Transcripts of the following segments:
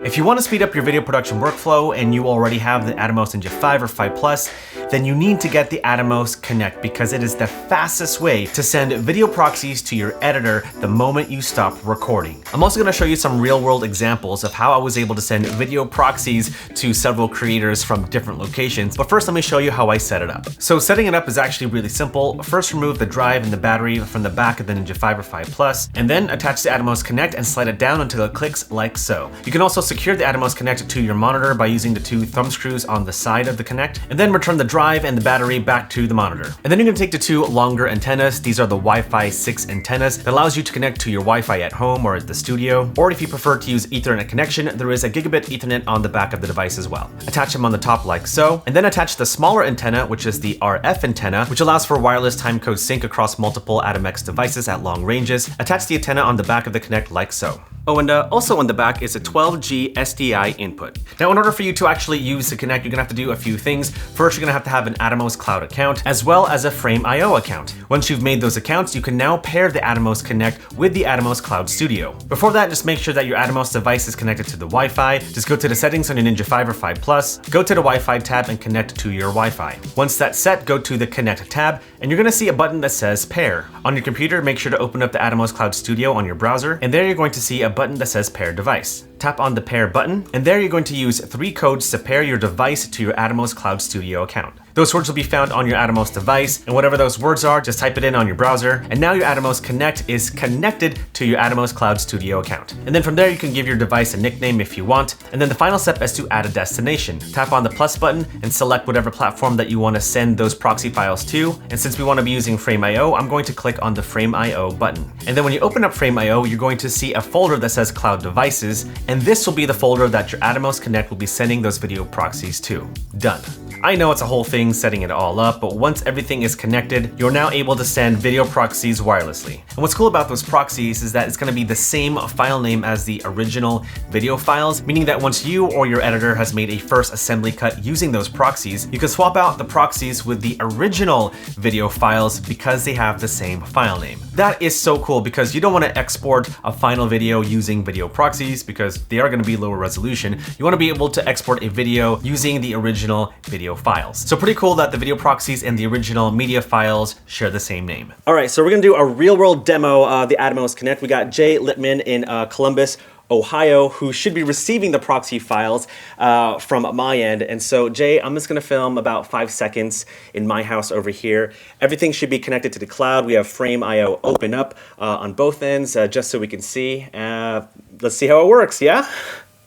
If you want to speed up your video production workflow and you already have the Atomos Ninja 5 or 5 Plus, then you need to get the Atomos Connect because it is the fastest way to send video proxies to your editor the moment you stop recording. I'm also going to show you some real-world examples of how I was able to send video proxies to several creators from different locations, but first let me show you how I set it up. So setting it up is actually really simple. First, remove the drive and the battery from the back of the Ninja 5 or 5 Plus, and then attach the Atomos Connect and slide it down until it clicks like so. You can also secure the Atomos Connect to your monitor by using the two thumb screws on the side of the Connect, and then return the drive and the battery back to the monitor. And then you're gonna take the two longer antennas. These are the Wi-Fi 6 antennas that allows you to connect to your Wi-Fi at home or at the studio, or if you prefer to use Ethernet connection, there is a gigabit Ethernet on the back of the device as well. Attach them on the top like so, and then attach the smaller antenna, which is the RF antenna, which allows for wireless timecode sync across multiple Atomos devices at long ranges. Attach the antenna on the back of the Connect like so. Oh, and also on the back is a 12G SDI input. Now, in order for you to actually use the Connect, you're gonna have to do a few things. First, you're gonna have to have an Atomos Cloud account, as well as a Frame.io account. Once you've made those accounts, you can now pair the Atomos Connect with the Atomos Cloud Studio. Before that, just make sure that your Atomos device is connected to the Wi-Fi. Just go to the settings on your Ninja 5 or 5 Plus, go to the Wi-Fi tab and connect to your Wi-Fi. Once that's set, go to the Connect tab, and you're gonna see a button that says Pair. On your computer, make sure to open up the Atomos Cloud Studio on your browser, and there you're going to see a button that says Pair Device. Tap on the Pair button, and there you're going to use 3 codes to pair your device to your Atomos Cloud Studio account. Those words will be found on your Atomos device, and whatever those words are, just type it in on your browser, and now your Atomos Connect is connected to your Atomos Cloud Studio account. And then from there, you can give your device a nickname if you want, and then the final step is to add a destination. Tap on the plus button and select whatever platform that you want to send those proxy files to, and since we want to be using Frame.io, I'm going to click on the Frame.io button. And then when you open up Frame.io, you're going to see a folder that says Cloud Devices, and this will be the folder that your Atomos Connect will be sending those video proxies to. Done. I know it's a whole thing setting it all up, but once everything is connected, you're now able to send video proxies wirelessly. And what's cool about those proxies is that it's gonna be the same file name as the original video files, meaning that once you or your editor has made a first assembly cut using those proxies, you can swap out the proxies with the original video files because they have the same file name. That is so cool because you don't wanna export a final video using video proxies because they are gonna be lower resolution. You wanna be able to export a video using the original video files. So pretty cool that the video proxies and the original media files share the same name. All right, so we're gonna do a real world demo of the Atomos Connect. We got Jay Littman in Columbus, Ohio, who should be receiving the proxy files from my end. And so Jay, I'm just gonna film about 5 seconds in my house over here. Everything should be connected to the cloud. We have Frame.io open up on both ends just so we can see. Let's see how it works, yeah?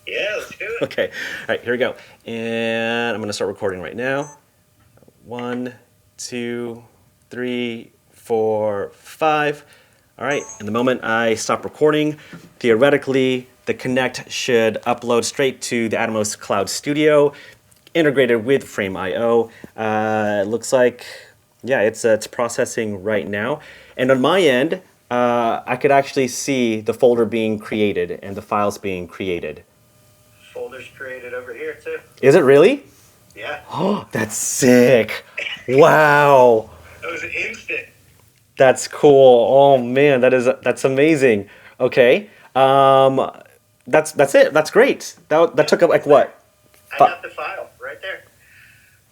Yeah, let's do it. Okay, all right, here we go. And I'm gonna start recording right now. 1, 2, 3, 4, 5. All right, and the moment I stop recording, theoretically, the Connect should upload straight to the Atomos Cloud Studio, integrated with Frame.io. It looks like, yeah, it's processing right now. And on my end, I could actually see the folder being created and the files being created. Folder's created over here too. Is it really? Yeah. Oh, that's sick. Wow. That was instant. That's cool. Oh man, that's amazing. Okay. That's it. That's great. That took up like what? I got the file right there.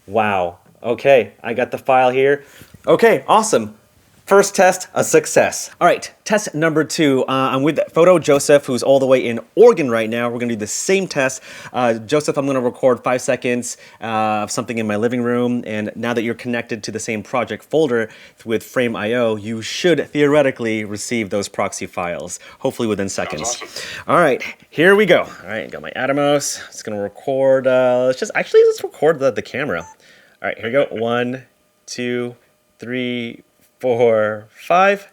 Wow. Okay, I got the file here. Okay, awesome. First test, a success. All right, test number 2. I'm with Photo Joseph, who's all the way in Oregon right now. We're gonna do the same test. Joseph, I'm gonna record 5 seconds of something in my living room, and now that you're connected to the same project folder with Frame.io, you should theoretically receive those proxy files, hopefully within seconds. Awesome. All right, here we go. All right, got my Atomos. It's gonna record, let's record the camera. All right, here we go. 1, 2, 3, 4, 5.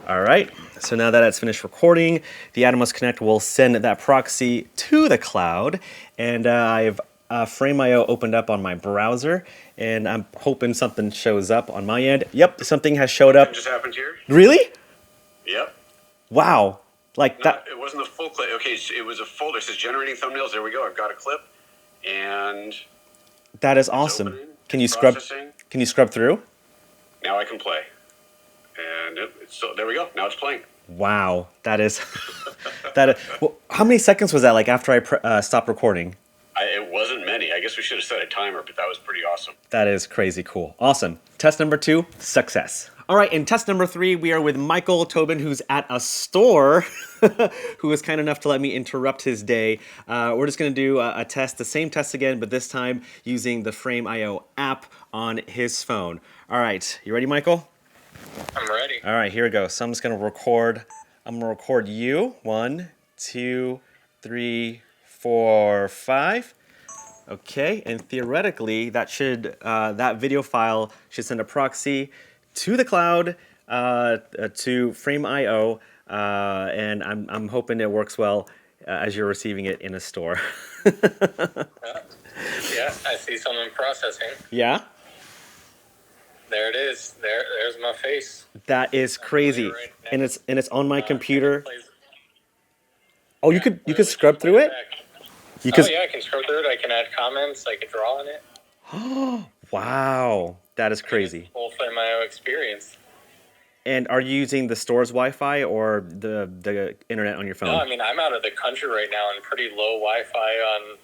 All right, so now that it's finished recording, the Atomos Connect will send that proxy to the cloud, and I have Frame.io opened up on my browser, and I'm hoping something shows up on my end. Yep, something has showed up. It just happened here? Really? Yep. Wow, like No, that. it wasn't a full clip. Okay, it was a folder. It says generating thumbnails. There we go. I've got a clip, and That is awesome. opening, Can you scrub? processing. Can you scrub through? Now I can play. And so there we go. Now it's playing. Wow, that is well, how many seconds was that like after I stopped recording? It wasn't many. I guess we should have set a timer, but that was pretty awesome. That is crazy cool. Awesome. Test number 2, success. All right, in test number 3, we are with Michael Tobin, who's at a store, who was kind enough to let me interrupt his day. We're just gonna do a test, the same test again, but this time using the Frame.io app on his phone. All right, you ready, Michael? I'm ready. All right, here we go. So I'm just gonna record. I'm gonna record you. 1, 2, 3, 4, 5. Okay, and theoretically, that should that video file should send a proxy to the cloud to Frame.io, and I'm hoping it works well as you're receiving it in a store. Yeah, I see something processing. Yeah. There it is. There's my face. That is crazy, Right and it's on my computer. Plays- Oh, you could scrub through it. You Oh could. yeah, I can scroll through it. I can add comments. I can draw in it. Wow, that is crazy. Full Frame.io experience. And are you using the store's Wi-Fi or the internet on your phone? No, I mean I'm out of the country right now and pretty low Wi-Fi on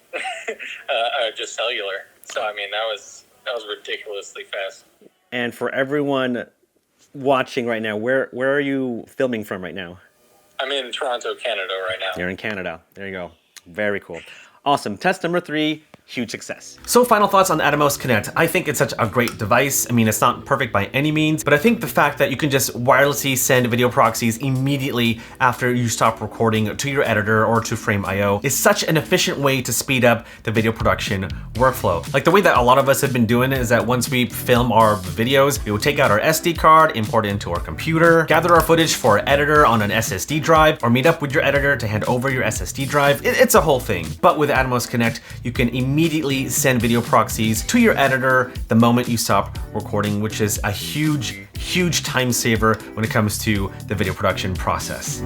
just cellular. So I mean that was ridiculously fast. And for everyone watching right now, where are you filming from right now? I'm in Toronto, Canada right now. You're in Canada. There you go. Very cool. Awesome. Test number 3, huge success. So final thoughts on Atomos Connect. I think it's such a great device. I mean, it's not perfect by any means, but I think the fact that you can just wirelessly send video proxies immediately after you stop recording to your editor or to Frame.io is such an efficient way to speed up the video production workflow. Like the way that a lot of us have been doing it is that once we film our videos, we will take out our SD card, import it into our computer, gather our footage for our editor on an SSD drive, or meet up with your editor to hand over your SSD drive. It's a whole thing. But with Atomos Connect, you can immediately send video proxies to your editor the moment you stop recording, which is a huge time saver when it comes to the video production process.